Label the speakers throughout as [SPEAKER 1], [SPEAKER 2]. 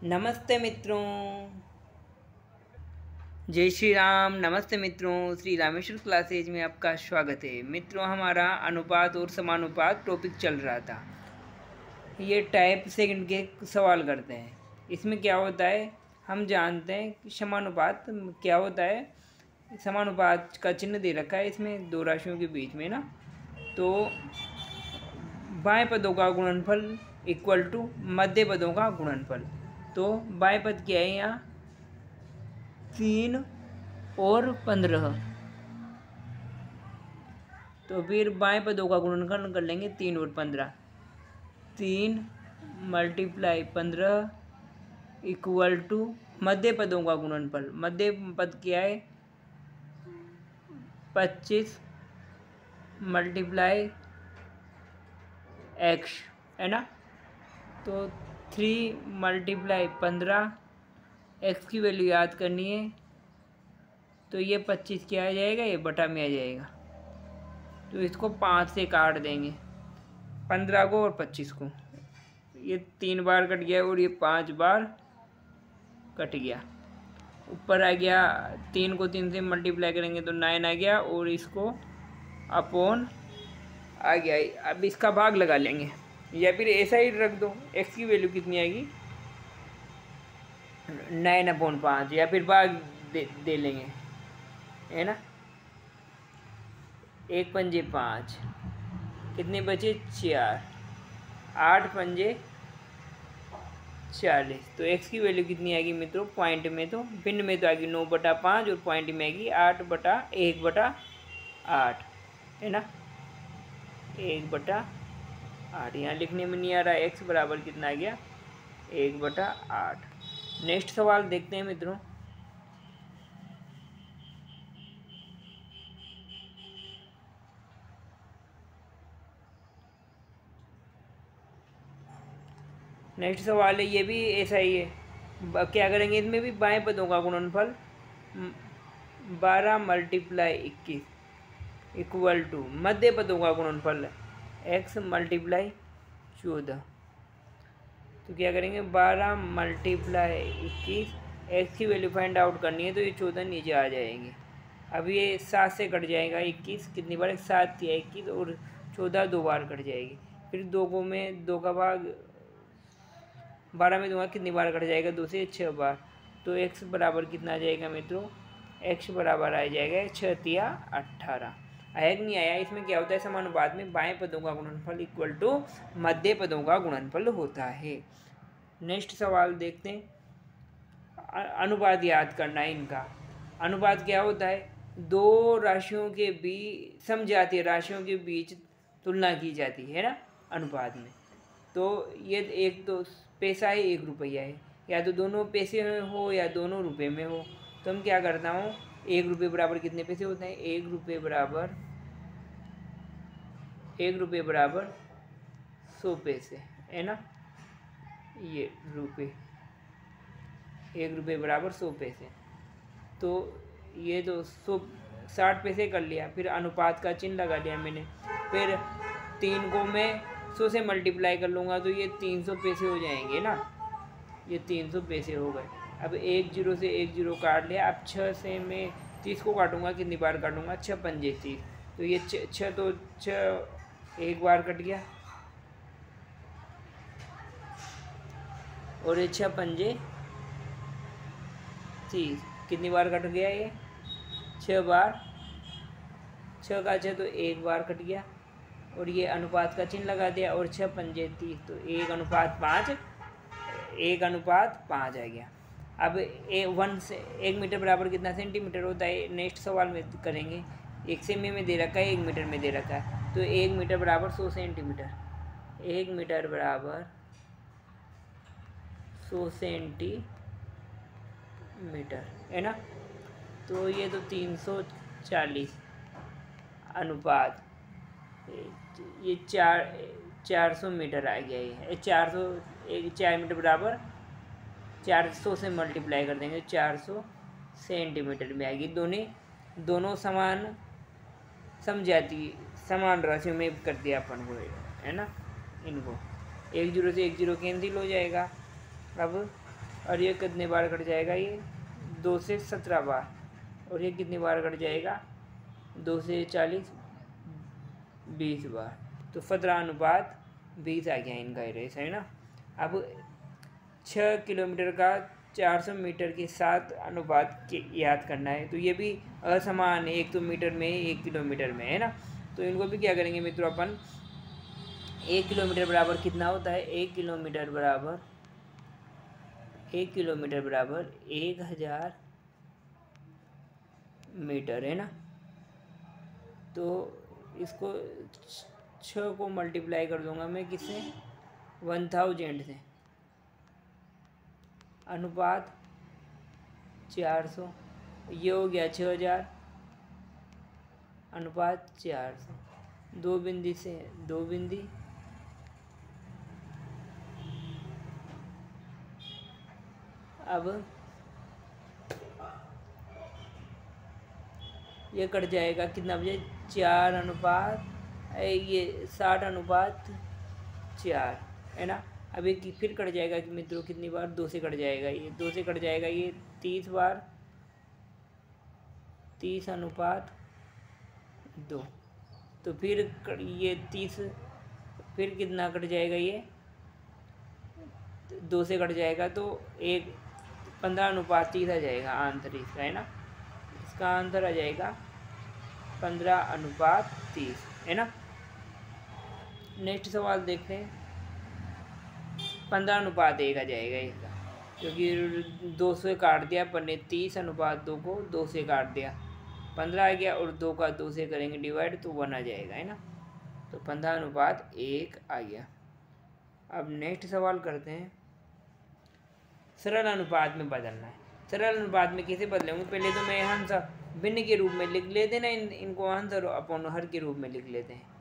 [SPEAKER 1] नमस्ते मित्रों। जय श्री राम। नमस्ते मित्रों, श्री रामेश्वर क्लासेज में आपका स्वागत है। मित्रों, हमारा अनुपात और समानुपात टॉपिक चल रहा था। ये टाइप सेकंड के सवाल करते हैं। इसमें क्या होता है, हम जानते हैं कि समानुपात क्या होता है। समानुपात का चिन्ह दे रखा है इसमें दो राशियों के बीच में ना, तो बाएं पदों का गुणनफल इक्वल टू मध्य पदों का गुणनफल। तो बाएं पद क्या है यहाँ, 3 और 15। तो फिर बाएं पदों का गुणनफल कर लेंगे 3 और 15। 3 × 15 इक्वल टू मध्य पदों का गुणनफल। मध्य पद क्या है, 25 × x है ना। तो 3 × 15, x की वैल्यू याद करनी है। तो ये 25 क्या आ जाएगा, ये बटा में आ जाएगा। तो इसको 5 से काट देंगे, 15 को और 25 को। ये 3 बार कट गया और ये 5 बार कट गया। ऊपर आ गया, 3 को 3 से मल्टीप्लाई करेंगे तो 9 आ गया, और इसको अपॉन आ गया। अब इसका भाग लगा लेंगे, या फिर ऐसा ही रख दो। x की वैल्यू कितनी आएगी, 9/5, या फिर भाग दे लेंगे, है ना। 1 पंजे 5, कितने बचे 4, 8 पंजे 40। तो x की वैल्यू कितनी आएगी मित्रों, पॉइंट में तो भिन्न में तो आएगी 9/5, और पॉइंट में आएगी 8/1/8, है ना। 1/8 यहाँ लिखने में नहीं आ रहा। x बराबर कितना आ गया, 1/8। नेक्स्ट सवाल देखते हैं मित्रों। नेक्स्ट सवाल है, ये भी ऐसा ही है। क्या करेंगे, इसमें भी बाएं पदों का गुणनफल 12 × 21 इक्वल टू मध्य पदों का गुणनफल x × 14। तो क्या करेंगे, 12 × 21, x की वैल्यू फाइंड आउट करनी है, तो ये 14 नीचे आ जाएंगे। अब ये 7 से कट जाएगा 21, कितनी बार 7 या 21, और 14 2 बार कट जाएगी। फिर 2 का भाग 12 में दूंगा, कितनी बार कट जाएगा, 2 से 6 बार। तो x बराबर कितना आ जाएगा मित्रों, x बराबर आ जाएगा 6 × 18। आया कि नहीं आया। इसमें क्या होता है, समानुपात में बाएं पदों का गुणनफल इक्वल टू मध्य पदों का गुणनफल होता है। नेक्स्ट सवाल देखते हैं। अनुपात याद करना है इनका। अनुपात क्या होता है, दो राशियों के बीच, समजातीय राशियों के बीच तुलना की जाती है ना अनुपात में। तो ये एक तो पैसा है, 1 रुपया है, या तो दोनों पैसे में हो या दोनों रुपए में हो। तो हम क्या करता हूँ, 1 रुपये बराबर कितने पैसे होते हैं, 1 रुपये बराबर 100 पैसे, है ना। ये रुपये, 1 रुपये बराबर 100 पैसे। तो ये तो 60 पैसे कर लिया। फिर अनुपात का चिन्ह लगा दिया मैंने। फिर 3 को मैं 100 से मल्टीप्लाई कर लूँगा, तो ये 300 पैसे हो जाएंगे ना। ये 300 पैसे हो गए। अब 1 0 से 1 0 काट लिया। अब 6 से मैं 30 को काटूंगा, कितनी बार काटूंगा, 6 पंजे 30। तो ये 6 तो 6 एक बार कट गया, और ये 6 पंजे 30, कितनी बार कट गया, ये 6 बार। 6 का 6 तो 1 बार कट गया, और ये अनुपात का चिन्ह लगा दिया, और 6 पंजे 30, तो 1:5 आ गया। अब 1 मीटर बराबर कितना सेंटीमीटर होता है, नेक्स्ट सवाल में करेंगे। 1 सेमी में दे रखा है, 1 मीटर में दे रखा है। तो 1 मीटर बराबर 100 सेंटीमीटर। 1 मीटर बराबर 100 सेंटीमीटर, है ना। तो ये तो 340 अनुपात, ये 400 मीटर आ गया। ये 4 मीटर बराबर 400 से मल्टीप्लाई कर देंगे, 400 सेंटीमीटर में आएगी। दोनों समान राशियों में कर दिया अपन को, है ना। इनको 1 0 से 1 0 कैंसिल हो जाएगा। अब और ये कितने बार कट जाएगा, ये 2 से 17 बार, और ये कितनी बार कट जाएगा, 2 से 40 20 बार। तो 17:20 आ गया इनका रेस, है ना। अब 6 किलोमीटर का 400 मीटर के साथ अनुपात के याद करना है। तो ये भी असमान है, 1 तो मीटर में 1 किलोमीटर में, है ना। तो इनको भी क्या करेंगे मित्रों, अपन 1 किलोमीटर बराबर कितना होता है, 1 किलोमीटर बराबर 1000 मीटर, है ना। तो इसको 6 को मल्टीप्लाई कर दूंगा मैं किससे, 1000 से, अनुपात 400, ये हो गया 6000 अनुपात 400, 2 बिंदी से 2 बिंदी, अब ये कट जाएगा कितना बजे, 4 अनुपात ये 60:4, है ना। अब एक फिर कट जाएगा कि मित्रों कितनी बार, 2 से कट जाएगा, ये 2 से कट जाएगा, ये 30 बार, 30:2। तो फिर ये 30, फिर कितना कट जाएगा, ये 2 से कट जाएगा, तो 15:30 आ जाएगा आंसर इसका, है ना। इसका आंसर आ जाएगा 15:30, है ना। नेक्स्ट सवाल देखते हैं, 15:1 आ जाएगा इसका, क्योंकि 2 से काट दिया अपन ने, 30:2 को 2 से काट दिया, 15 आ गया, और 2 का 2 से करेंगे डिवाइड तो 1 आ जाएगा, है ना। तो 15:1 आ गया। अब नेक्स्ट सवाल करते हैं, सरल अनुपात में बदलना है। सरल अनुपात में कैसे बदलेंगे, पहले तो मैं आंसर भिन्न के रूप में लिख लेते ना, इनको आंसर अपन हर के रूप में लिख लेते हैं,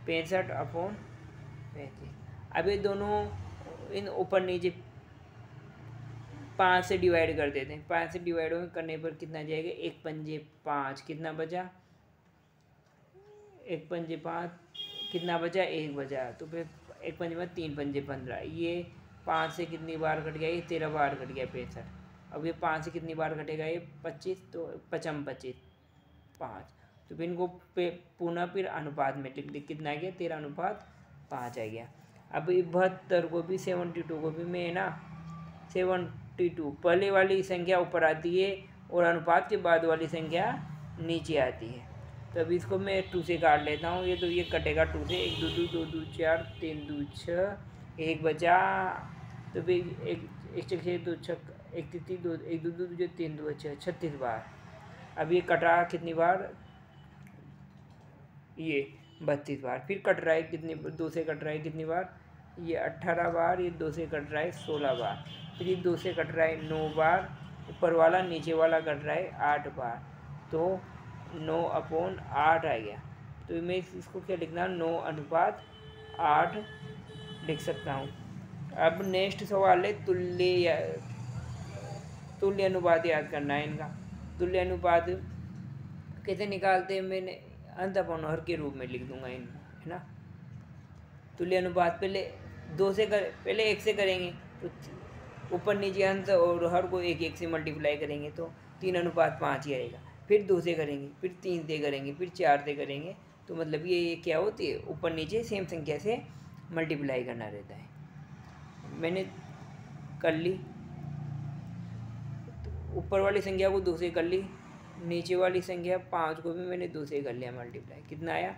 [SPEAKER 1] 65/35। अब ये दोनों इन ऊपर नीचे 5 से डिवाइड कर देते हैं, 5 से डिवाइड करने पर कितना जाएगा, 1 पंजे 5, कितना बचा, 1 पंजे 5, कितना बचा, 1 बचा। तो फिर 1 पंजे 5, 3 पंजे 15, ये 5 से कितनी बार कट गया, ये 13 बार कट गया, 65। अब ये 5 से कितनी बार कटेगा, ये 25, तो 25 5। तो फिर इनको पुनः फिर अनुपात में लिख दी, कितना आ गया, 13:5 आ गया। अब 72 को भी 72 को भी मैं ना 72 पहले वाली संख्या ऊपर आती है और अनुपात के बाद वाली संख्या नीचे आती है। तो अभी इसको मैं 2 से काट लेता हूँ, ये तो ये कटेगा 2 से, 1 2 2 2 2 4 3 2 6, 1 बचा, तो फिर 1 6 2 6 1 3 2 1 2 2 3 2 6 36 बार। अब ये कटा कितनी बार, ये 32 बार। फिर कट रहा है कितनी, 2 से कट रहा है कितनी बार, ये 18 बार, ये 2 से कट रहा है 16 बार, फिर ये 2 से कट रहा है 9 बार, ऊपर वाला नीचे वाला कट रहा है 8 बार, तो 9/8 आ गया। तो मैं इसको क्या लिखना, 9:8 लिख सकता हूँ। अब नेक्स्ट सवाल है तुल्य अनुपात याद करना है इनका। तुल्य अनुपात कैसे निकालते हैं, मैंने अंत अपन हर के रूप में लिख दूंगा इनको, है ना। तुल्य अनुपात पहले 2 से पहले 1 से करेंगे, तो ऊपर नीचे अंत और हर को 1 1 से मल्टीप्लाई करेंगे तो 3:5 ही आएगा। फिर 2 से करेंगे, फिर 3 से करेंगे, फिर 4 से करेंगे, तो मतलब ये क्या होती है, ऊपर नीचे सेम संख्या से मल्टीप्लाई करना रहता है। मैंने कर ली, तो ऊपर वाली संख्या को 2 से कर ली, नीचे वाली संख्या 5 को भी मैंने 2 से कर लिया मल्टीप्लाई, कितना आया,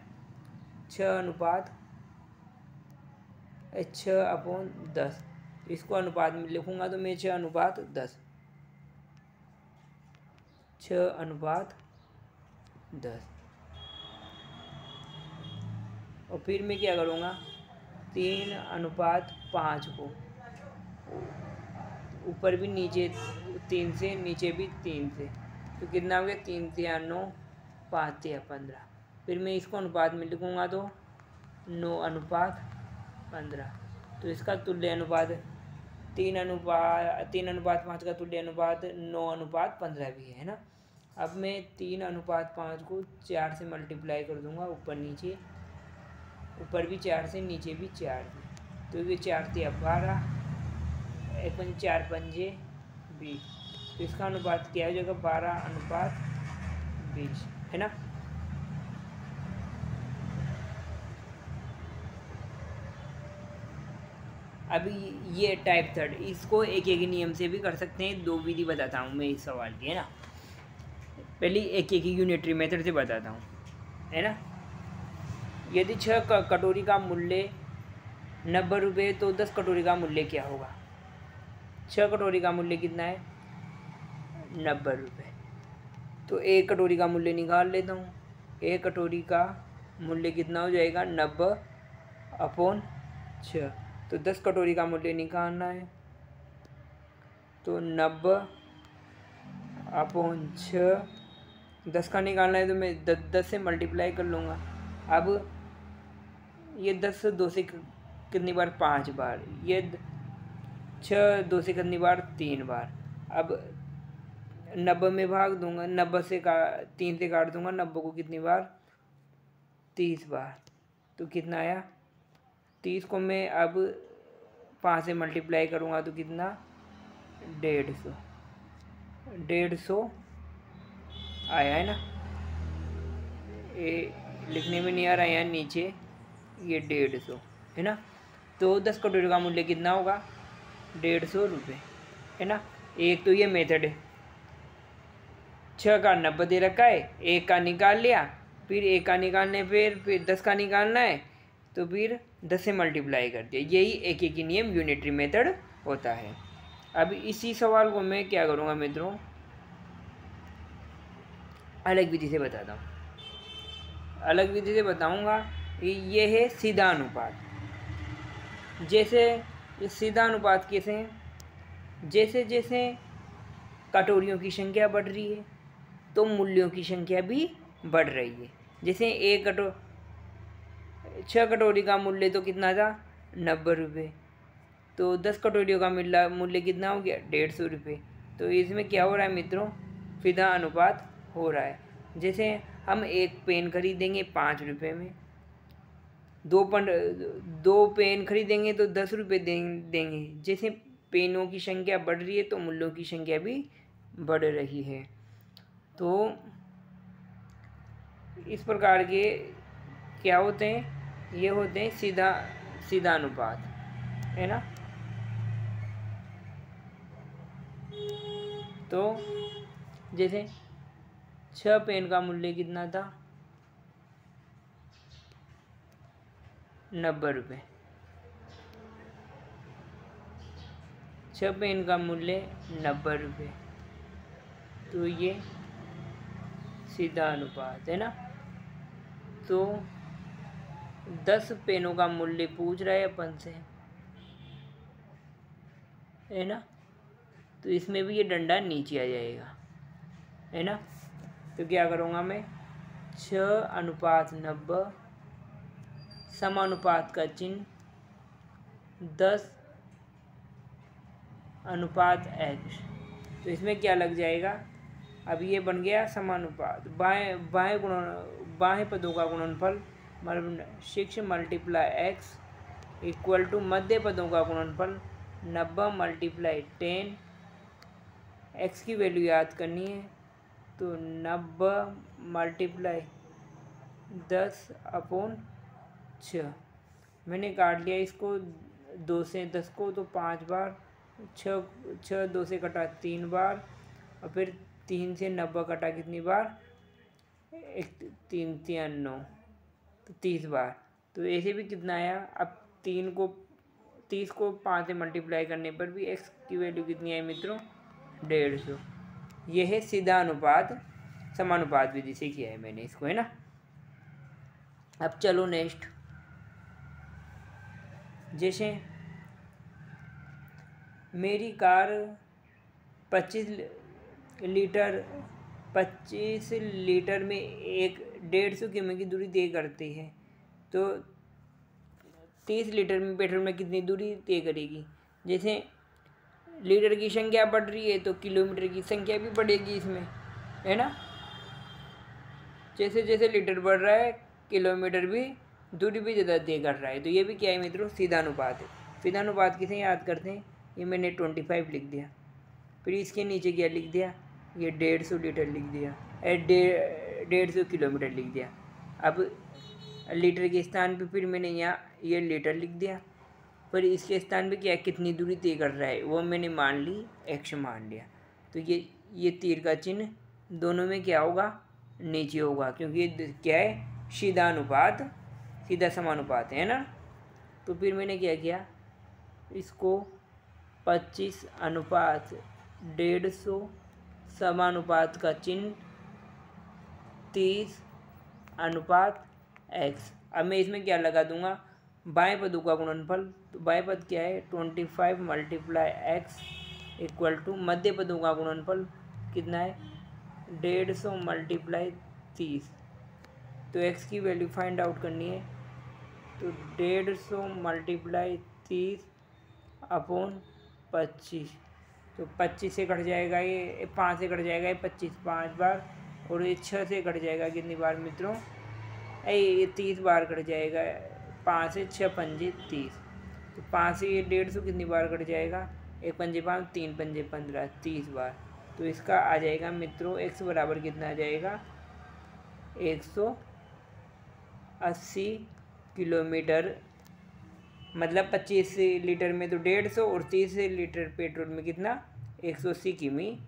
[SPEAKER 1] 6/10। इसको अनुपात में लिखूंगा तो मैं 6/10, 6/10। और फिर मैं क्या करूँगा, 3/5 को ऊपर भी नीचे 3 से, नीचे भी 3 से, तो कितना हो गया, 3 3 9 5 3 15। फिर मैं इसको अनुपात में लिखूँगा तो 9/15। तो इसका तुल्य अनुपात 3/5 का तुल्य अनुपात 9/15 भी है ना। अब मैं 3/5 को 4 से मल्टीप्लाई कर दूंगा, ऊपर नीचे, ऊपर भी 4 से नीचे भी 4 से, तो ये 4 3 12, एक पंजे 4 पंजे 20, तो इसका अनुपात क्या हो जाएगा 12:20, है ना। अभी ये टाइप थर्ड, इसको एक एक नियम से भी कर सकते हैं। 2 विधि बताता हूँ मैं इस सवाल की, है ना। पहले एक एक यूनिटरी मेथड से बताता हूँ, है ना। यदि 6 कटोरी का मूल्य 90 रुपये, तो 10 कटोरी का मूल्य क्या होगा। 6 कटोरी का मूल्य कितना है 90 रुपये, तो 1 कटोरी का मूल्य निकाल लेता हूँ। 1 कटोरी का मूल्य कितना हो जाएगा 90/6, तो 10 कटोरी का मूल्य निकालना है, तो 90/6, 10 का निकालना है तो मैं 10 से मल्टीप्लाई कर लूँगा। अब ये 10 2 से कितनी बार 5 बार, ये 6 2 से कितनी बार 3 बार। अब 90 में भाग दूंगा, 90 से 3 से काट दूंगा, 90 को कितनी बार 30 बार, तो कितना आया 30 को मैं अब 5 से मल्टीप्लाई करूँगा तो कितना 150 आया, है ना। ये लिखने में नहीं आ रहा है यहाँ नीचे, ये 150, है ना। तो 10 कटोरी का मूल्य कितना होगा 150 रुपये, है ना। एक तो ये मेथड है, 6 का 90 दे रखा है, 1 का निकाल लिया, फिर 1 का निकालने फिर 10 का निकालना है, तो फिर 10 से मल्टीप्लाई कर दिया। यही एक एक नियम यूनिटरी मेथड होता है। अब इसी सवाल को मैं क्या करूँगा मित्रों, अलग विधि से बताता हूँ। अलग विधि से बताऊँगा, ये है सीधा अनुपात। जैसे ये सीधा अनुपात कैसे है, जैसे जैसे कटोरियों की संख्या बढ़ रही है तो मूल्यों की संख्या भी बढ़ रही है। जैसे 6 कटोरी का मूल्य तो कितना था 90 रुपये, तो 10 कटोरियों का मूल्य कितना हो गया 150 रुपये। तो इसमें क्या हो रहा है मित्रों, सीधा अनुपात हो रहा है। जैसे हम एक पेन खरीदेंगे 5 रुपये में, 2 पेन खरीदेंगे तो 10 रुपये देंगे। जैसे पेनों की संख्या बढ़ रही है तो मूल्यों की संख्या भी बढ़ रही है। तो इस प्रकार के क्या होते हैं, ये होते हैं सीधा अनुपात, है ना। तो जैसे 6 पेन का मूल्य कितना था 90 रुपये, 6 पेन का मूल्य 90 रुपये, तो ये सीधा अनुपात है ना। तो 10 पेनों का मूल्य पूछ रहा है अपन से, है ना, तो इसमें भी ये डंडा नीचे आ जाएगा, है ना। तो क्या करूँगा मैं 6:90 समानुपात का चिन्ह 10:x, तो इसमें क्या लग जाएगा, अब ये बन गया समानुपात। बाएं पदों का गुणनफल मतलब 6 × x इक्वल टू मध्य पदों का गुणनफल 90 × 10। x की वैल्यू याद करनी है, तो 90 × 10/6। मैंने काट लिया इसको 2 से 10 को, तो 5 बार, 6 2 से कटा 3 बार, और फिर 3 से 90 कटा कितनी बार 3 3 9, तो 30 बार। तो ऐसे भी कितना आया, अब 30 को 5 से मल्टीप्लाई करने पर भी x की वैल्यू कितनी आई मित्रों 150। यह है सीधा अनुपात, समानुपात विधि से किया है मैंने इसको, है ना। अब चलो नेक्स्ट, जैसे मेरी कार 25 लीटर में 150 किमी की दूरी तय करती है, तो 30 लीटर में पेट्रोल में कितनी दूरी तय करेगी। जैसे लीटर की संख्या बढ़ रही है तो किलोमीटर की संख्या भी बढ़ेगी इसमें, है ना। जैसे जैसे लीटर बढ़ रहा है किलोमीटर भी, दूरी भी ज़्यादा तय कर रहा है। तो ये भी क्या है मित्रों सीधा अनुपात है। सीधा अनुपात किसे याद करते हैं, ये मैंने 25 लिख दिया। फिर इसके नीचे क्या लिख दिया, ये 150 लीटर लिख दिया, 150 किलोमीटर लिख दिया। अब लीटर के स्थान पे फिर मैंने यहाँ ये लीटर लिख दिया। पर इसके स्थान पे क्या कितनी दूरी तय कर रहा है वो मैंने मान ली x मान लिया। तो ये तीर का चिन्ह दोनों में क्या होगा, नीचे होगा, क्योंकि ये क्या है, सीधा अनुपात, सीधा समानुपात है ना। तो फिर मैंने क्या किया, इसको 25 अनुपात 150 समानुपात का चिन्ह 30 अनुपात x। अब मैं इसमें क्या लगा दूंगा, बाएं पदों का गुणनफल। तो बाएं पद क्या है, 25 मल्टीप्लाई x इक्वल टू मध्य पदों का गुणनफल कितना है, 150 मल्टीप्लाई 30। तो x की वैल्यू फाइंड आउट करनी है। तो 150 मल्टीप्लाई 30 अपॉन 25। तो 25 से कट जाएगा ये, 5 से कट जाएगा ये 25 5 बार, और ये 6 से कट जाएगा कितनी बार मित्रों, ये 30 बार कट जाएगा। 5 से 6 पंजे 30। तो 5 से ये 150 कितनी बार कट जाएगा, 1 पंजे 5 3 पंजे 15 30 बार। तो इसका आ जाएगा मित्रों x बराबर कितना आ जाएगा, 180 किलोमीटर। मतलब 25 लीटर में तो 150 और 30 लीटर पेट्रोल में कितना, 180 किमी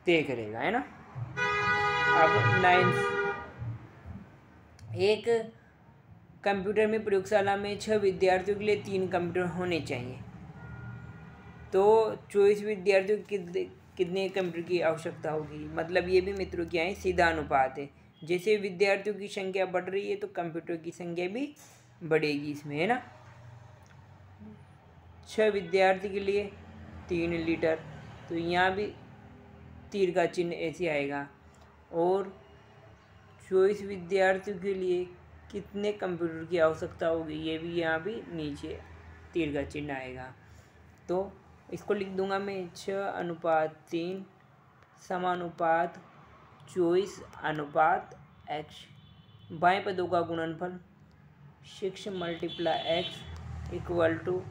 [SPEAKER 1] तय करेगा, है ना। अब 9, एक कंप्यूटर में प्रयोगशाला में 6 विद्यार्थियों के लिए 3 कंप्यूटर होने चाहिए। तो 24 विद्यार्थियों की कितने कंप्यूटर की आवश्यकता होगी। मतलब ये भी मित्रों क्या है, सीधा अनुपात है। जैसे विद्यार्थियों की संख्या बढ़ रही है तो कंप्यूटर की संख्या भी बढ़ेगी इसमें, है ना। 6 विद्यार्थी के लिए 3 लीटर, तो यहाँ भी तीर का चिन्ह ऐसे आएगा। और 24 विद्यार्थियों के लिए कितने कंप्यूटर की आवश्यकता होगी, ये भी यहाँ भी नीचे तीर का चिन्ह आएगा। तो इसको लिख दूंगा मैं 6:3 समानुपात 24 अनुपात x। बाएं पदों का गुणनफल 6 मल्टीप्लाई x इक्वल टू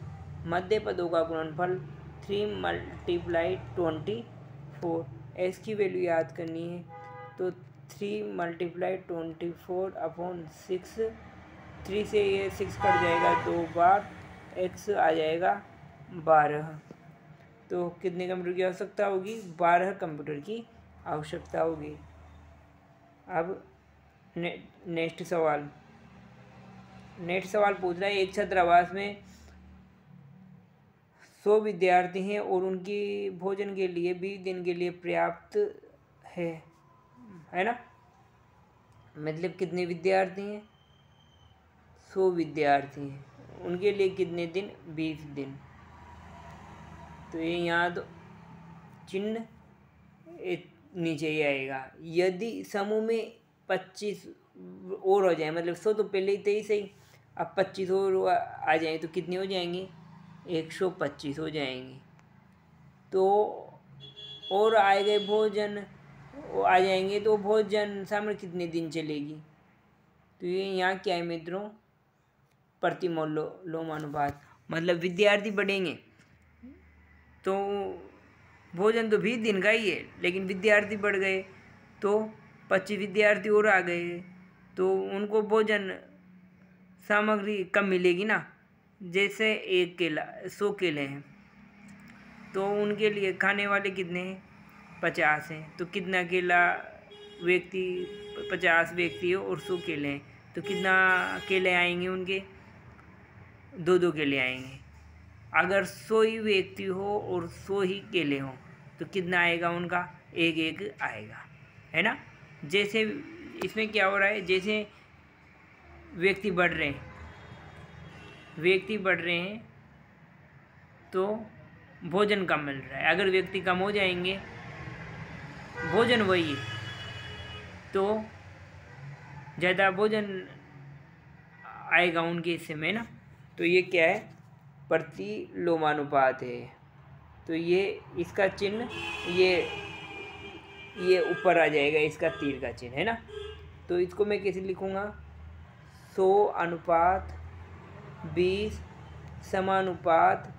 [SPEAKER 1] मध्य पदों का गुणनफल 3 मल्टीप्लाई 24। x की वैल्यू याद करनी है। तो 3 मल्टीप्लाई 24 अपॉन 6, 3 से ये 6 कट जाएगा 2 बार, x आ जाएगा 12। तो कितने कंप्यूटर की आवश्यकता होगी, 12 कंप्यूटर की आवश्यकता होगी। अब नेक्स्ट सवाल पूछ रहा है, एक छात्रावास में 100 विद्यार्थी हैं और उनकी भोजन के लिए 20 दिन के लिए पर्याप्त है ना। मतलब कितने विद्यार्थी हैं, 100 विद्यार्थी हैं, उनके लिए कितने दिन, 20 दिन। तो ये यहाँ तो चिन्ह नीचे ही आएगा। यदि समूह में 25 और हो जाए, मतलब 100 तो पहले ही थे ही सही, अब 25 और आ जाए तो कितने हो जाएंगे, 125 हो जाएंगे। तो और आए गए भोजन आ जाएंगे तो भोजन सामग्री कितने दिन चलेगी। तो ये यहाँ क्या है मित्रों, प्रतिलोमानुपात। मतलब विद्यार्थी बढ़ेंगे तो भोजन तो 20 दिन का ही है, लेकिन विद्यार्थी बढ़ गए तो 25 विद्यार्थी और आ गए तो उनको भोजन सामग्री कम मिलेगी ना। जैसे 1 केला 100 केले हैं तो उनके लिए खाने वाले कितने हैं, 50 हैं। तो कितना केला व्यक्ति, 50 व्यक्ति हो और 100 केले हैं, तो कितना केले आएंगे उनके, 2 केले आएंगे। अगर 100 ही व्यक्ति हो और 100 ही केले हों तो कितना आएगा उनका, 1 आएगा, है ना। जैसे इसमें क्या हो रहा है, जैसे व्यक्ति बढ़ रहे हैं तो भोजन कम मिल रहा है। अगर व्यक्ति कम हो जाएंगे, भोजन वही है तो ज़्यादा भोजन आएगा उनके हिस्से में ना। तो ये क्या है, प्रतिलोमानुपात है। तो ये इसका चिन्ह ये ऊपर आ जाएगा, इसका तीर का चिन्ह, है ना। तो इसको मैं कैसे लिखूँगा, 100 अनुपात 20 समानुपात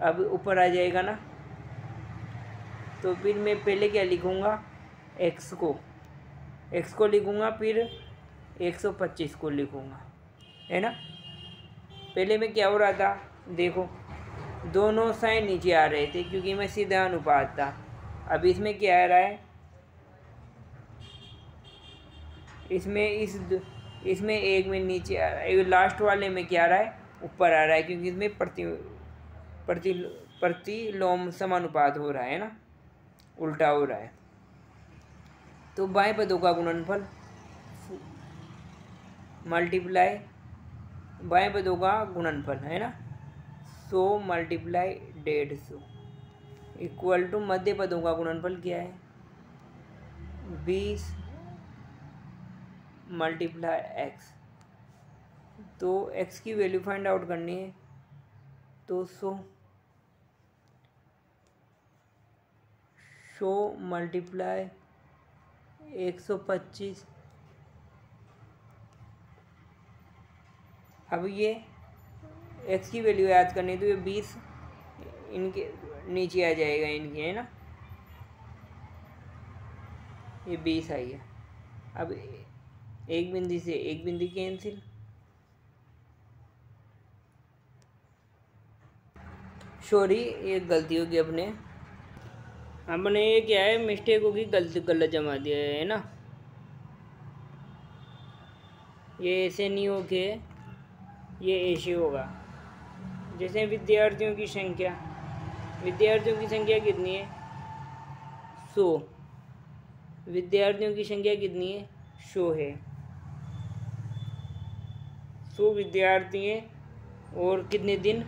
[SPEAKER 1] अब ऊपर आ जाएगा ना। तो फिर मैं पहले क्या लिखूँगा, एक्स को लिखूँगा, फिर 125 को लिखूँगा, है ना। पहले में क्या हो रहा था, देखो दोनों साइन नीचे आ रहे थे क्योंकि मैं सीधा अनुपात था। अब इसमें क्या आ रहा है, इसमें एक में नीचे आ रहा है, लास्ट वाले में क्या आ रहा है, ऊपर आ रहा है क्योंकि इसमें प्रतिलोम समानुपात हो रहा है ना, उल्टा हो रहा है। तो बाएं पदों का गुणनफल मल्टीप्लाई बाएं पदों का गुणनफल है ना, 100 मल्टीप्लाई 150 इक्वल टू मध्य पदों का गुणनफल क्या है, 20 मल्टीप्लाई एक्स। तो एक्स की वैल्यू फाइंड आउट करनी है, तो 100 मल्टीप्लाई 125। अब ये एक्स की वैल्यू याद करनी है, तो ये 20 इनके नीचे आ जाएगा, इनके, है ना, ये 20 आई है। अब एक बिंदी से एक बिंदी कैंसिल, सॉरी ये गलती होगी हमने ये क्या है, मिस्टेक होगी, गलत जमा दिया है ना। ये ऐसे नहीं हो के ये ऐसे होगा। जैसे विद्यार्थियों की संख्या कितनी है, 100। विद्यार्थियों की संख्या कितनी है, 100 है। 100 विद्यार्थी हैं और कितने दिन,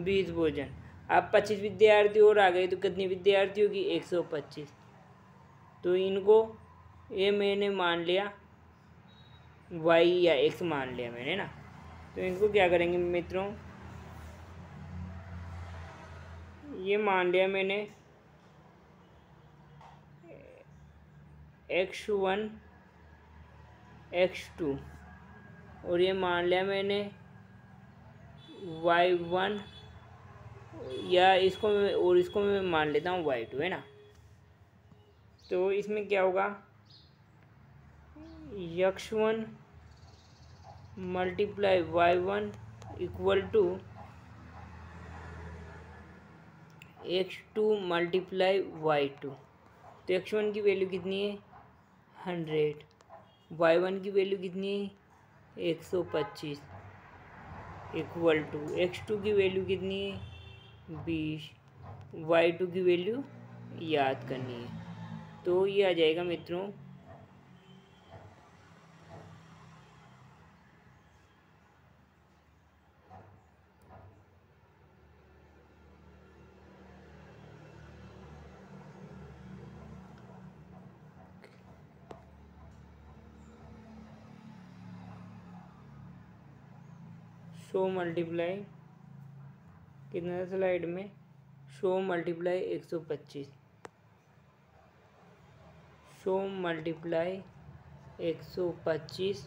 [SPEAKER 1] 20 भोजन। अब 25 विद्यार्थी और आ गए तो कितनी विद्यार्थी होगी, 125। तो इनको ये मैंने मान लिया y या x मान लिया मैंने ना। तो इनको क्या करेंगे मित्रों, ये मान लिया मैंने x1 x2 और ये मान लिया मैंने y1 या इसको मैं मान लेता हूँ y2, है ना। तो इसमें क्या होगा, x1 multiply y1 equal to x2 multiply y2। तो x1 की वैल्यू कितनी है, 100, y1 की वैल्यू कितनी है, 125 इक्वल टू x2 की वैल्यू कितनी है, 20, y2 की वैल्यू याद करनी है। तो ये आ जाएगा मित्रों 100 मल्टीप्लाई कितना था स्लाइड में, 100 मल्टीप्लाई 125, 100 मल्टीप्लाई 125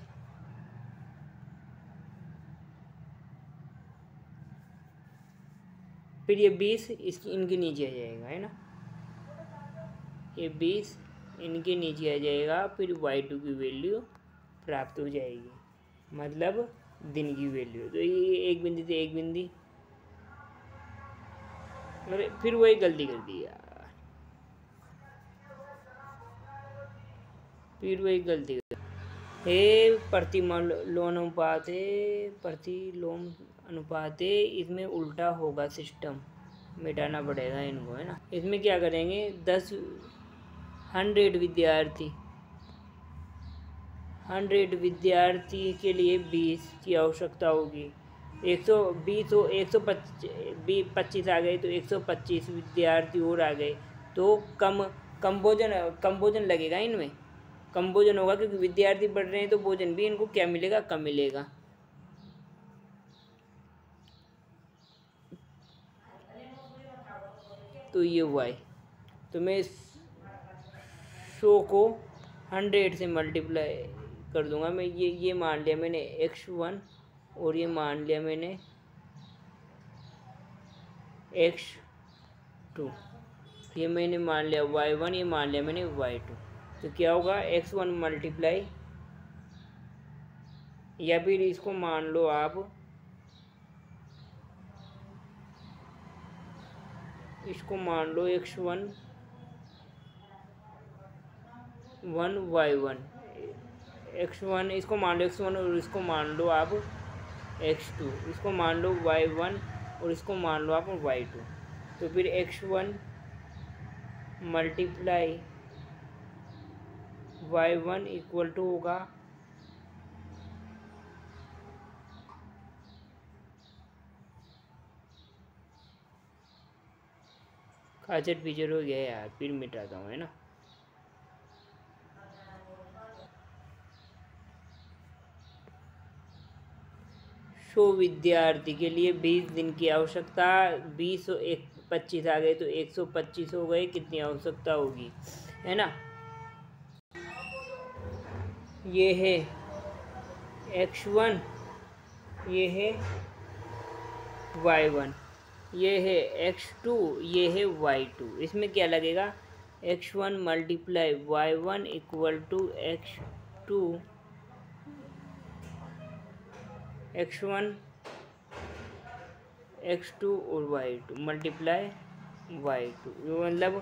[SPEAKER 1] फिर ये 20 इनके नीचे आ जाएगा, है ना। ये 20 इनके नीचे आ जाएगा, फिर y2 की वैल्यू प्राप्त हो जाएगी, मतलब दिन की वैल्यू। तो ये एक बिंदी से एक बिंदी, अरे फिर वही गलती कर दी यार, फिर वही गलती कर प्रतिलोम अनुपात है, इसमें उल्टा होगा सिस्टम, मिटाना पड़ेगा इनको, है ना। इसमें क्या करेंगे, 100 विद्यार्थी के लिए 20 की आवश्यकता होगी। 120 हो 125 आ गए तो 125 विद्यार्थी और आ गए, तो कम भोजन लगेगा, इनमें कम भोजन होगा क्योंकि विद्यार्थी बढ़ रहे हैं, तो भोजन भी इनको क्या मिलेगा, कम मिलेगा। तो ये y, तो मैं 100 को 100 से मल्टीप्लाई कर दूंगा। मैं ये मान लिया मैंने x1 और ये मान लिया मैंने x2, ये मैंने मान लिया y1, ये मान लिया मैंने y2। तो क्या होगा x1 मल्टीप्लाई, या फिर इसको मान लो आप, इसको मान लो x1 y1, x1 इसको मान लो x1 और इसको मान लो आप x2, इसको मान लो y1 और इसको मान लो आप y2। तो फिर x1 multiply y1 equal to होगा खाचर पीचर हो गया यार, फिर मिटाता हूँ, है ना। सो विद्यार्थी के लिए 20 दिन की आवश्यकता, 20 और 25 आ गए तो 125 हो गए, कितनी आवश्यकता होगी, है ना। ये है x1, ये है y1, ये है x2, ये है y2। इसमें क्या लगेगा x1 multiply y1 equal to x2, x1 x2 और y2 मल्टीप्लाई y2, मतलब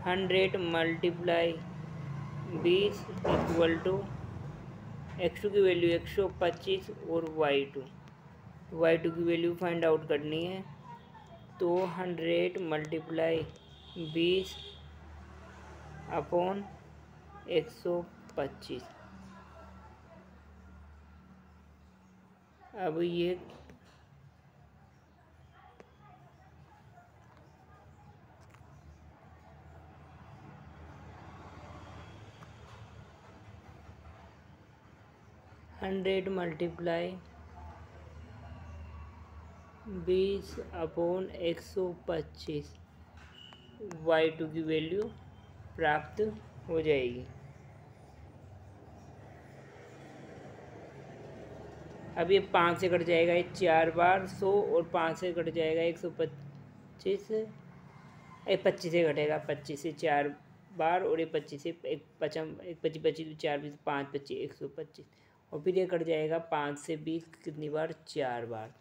[SPEAKER 1] 100 मल्टीप्लाई 20 इक्वल टू x2 की वैल्यू 125 और y2 की वैल्यू फाइंड आउट करनी है। तो 100 मल्टीप्लाई 20 अपॉन 125। अब ये हंड्रेड मल्टीप्लाई 20 अपॉन 125, y2 की वैल्यू प्राप्त हो जाएगी। अब ये 5 से कट जाएगा, ये 4 बार 100 और 5 से कट जाएगा 125, 25 से कटेगा, 25 से 4 बार और ये 25 से एक 25 4 20 5 25 125, और फिर ये कट जाएगा 5 से 20 कितनी बार 4 बार।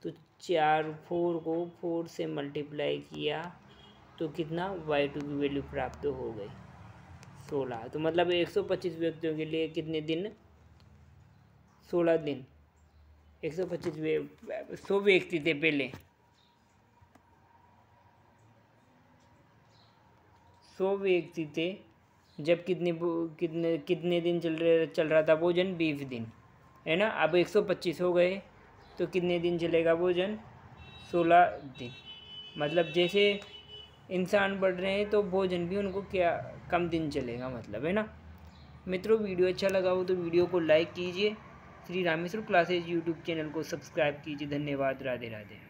[SPEAKER 1] तो 4 को 4 से मल्टीप्लाई किया तो कितना y2 की वैल्यू प्राप्त हो गई 16। तो मतलब 125 व्यक्तियों के लिए कितने दिन, 16 दिन। 125 100 व्यक्ति थे पहले, 100 व्यक्ति थे जब कितने दिन चल रहा था भोजन, 20 दिन, है ना। अब 125 हो गए तो कितने दिन चलेगा भोजन, 16 दिन। मतलब जैसे इंसान बढ़ रहे हैं तो भोजन भी उनको क्या कम दिन चलेगा, मतलब, है ना। मित्रों, वीडियो अच्छा लगा हो तो वीडियो को लाइक कीजिए, Shri Rameshwar classes YouTube channel को सब्सक्राइब कीजिए। धन्यवाद। राधे राधे।